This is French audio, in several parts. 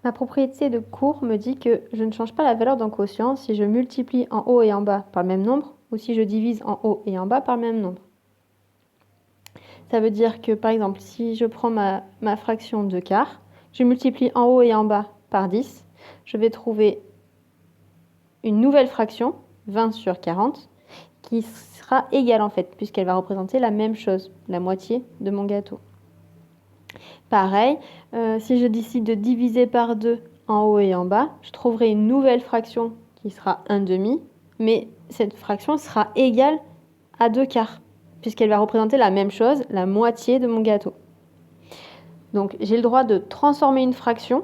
La propriété de cours me dit que je ne change pas la valeur d'un quotient si je multiplie en haut et en bas par le même nombre ou si je divise en haut et en bas par le même nombre. Ça veut dire que, par exemple, si je prends ma fraction 2/4, je multiplie en haut et en bas par 10, je vais trouver une nouvelle fraction, 20 sur 40, qui sera égale en fait, puisqu'elle va représenter la même chose, la moitié de mon gâteau. Pareil, si je décide de diviser par 2 en haut et en bas, je trouverai une nouvelle fraction qui sera 1/2, mais cette fraction sera égale à 2/4, puisqu'elle va représenter la même chose, la moitié de mon gâteau. Donc j'ai le droit de transformer une fraction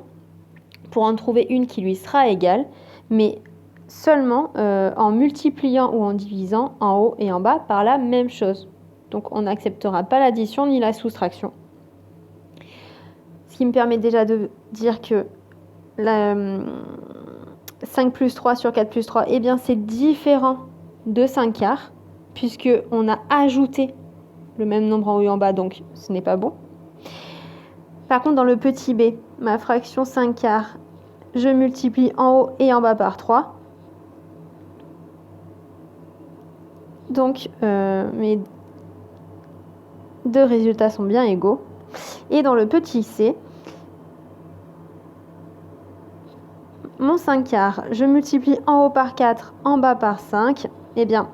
pour en trouver une qui lui sera égale, mais seulement en multipliant ou en divisant en haut et en bas par la même chose. Donc on n'acceptera pas l'addition ni la soustraction. Ce qui me permet déjà de dire que 5 plus 3 sur 4 plus 3, eh bien c'est différent de 5/4, puisqu'on a ajouté le même nombre en haut et en bas, donc ce n'est pas bon. Par contre, dans le petit b, ma fraction 5/4, je multiplie en haut et en bas par 3. Donc, mes deux résultats sont bien égaux. Et dans le petit c, mon 5/4, je multiplie en haut par 4, en bas par 5. Eh bien,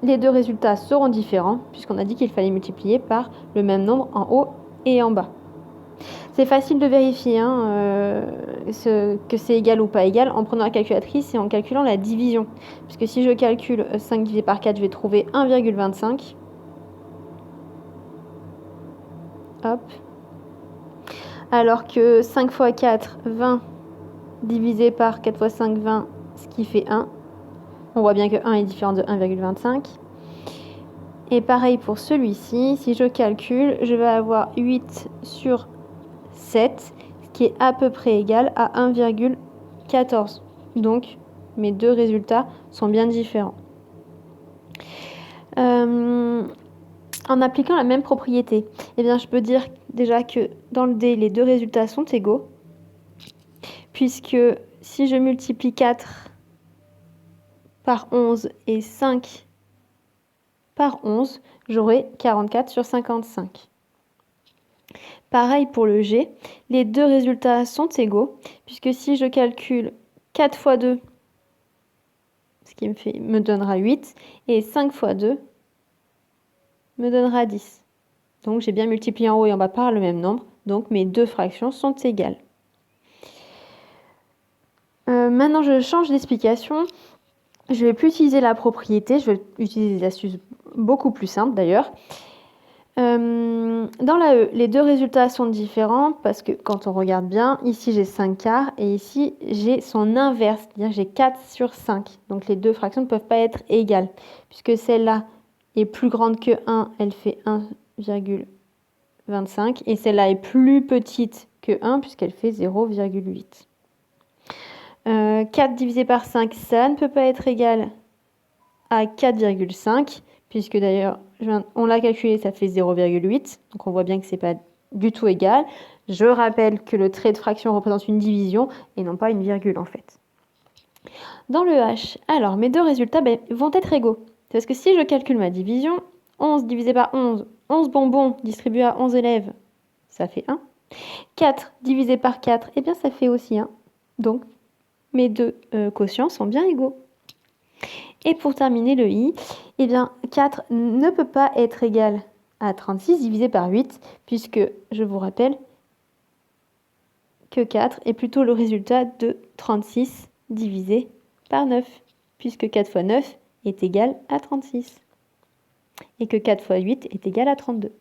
les deux résultats seront différents, puisqu'on a dit qu'il fallait multiplier par le même nombre en haut et en bas. C'est facile de vérifier que c'est égal ou pas égal en prenant la calculatrice et en calculant la division. Puisque si je calcule 5 divisé par 4, je vais trouver 1,25. Hop. Alors que 5 fois 4, 20, divisé par 4 fois 5, 20, ce qui fait 1. On voit bien que 1 est différent de 1,25. Et pareil pour celui-ci, si je calcule, je vais avoir 8 sur 7, ce qui est à peu près égal à 1,14. Donc, mes deux résultats sont bien différents. En appliquant la même propriété, eh bien, je peux dire déjà que dans le D, les deux résultats sont égaux, puisque si je multiplie 4 par 11 et 5 par 11, j'aurai 44 sur 55. Pareil pour le G, les deux résultats sont égaux, puisque si je calcule 4 fois 2, ce qui me donnera 8, et 5 fois 2 me donnera 10. Donc j'ai bien multiplié en haut et en bas par le même nombre, donc mes deux fractions sont égales. Maintenant je change d'explication, je ne vais plus utiliser la propriété, je vais utiliser des astuces beaucoup plus simples d'ailleurs. Dans la E, les deux résultats sont différents parce que quand on regarde bien, ici j'ai 5/4 et ici j'ai son inverse, c'est-à-dire j'ai 4 sur 5. Donc les deux fractions ne peuvent pas être égales puisque celle-là est plus grande que 1, elle fait 1,25 et celle-là est plus petite que 1 puisqu'elle fait 0,8. 4 divisé par 5, ça ne peut pas être égal à 4,5 puisque d'ailleurs on l'a calculé, ça fait 0,8, donc on voit bien que c'est pas du tout égal. Je rappelle que le trait de fraction représente une division et non pas une virgule en fait. Dans le H, alors mes deux résultats vont être égaux. Parce que si je calcule ma division, 11 divisé par 11, 11 bonbons distribués à 11 élèves, ça fait 1. 4 divisé par 4, eh bien ça fait aussi 1. Donc mes deux quotients sont bien égaux. Et pour terminer le I, eh bien 4 ne peut pas être égal à 36 divisé par 8, puisque je vous rappelle que 4 est plutôt le résultat de 36 divisé par 9, puisque 4 fois 9 est égal à 36, et que 4 fois 8 est égal à 32.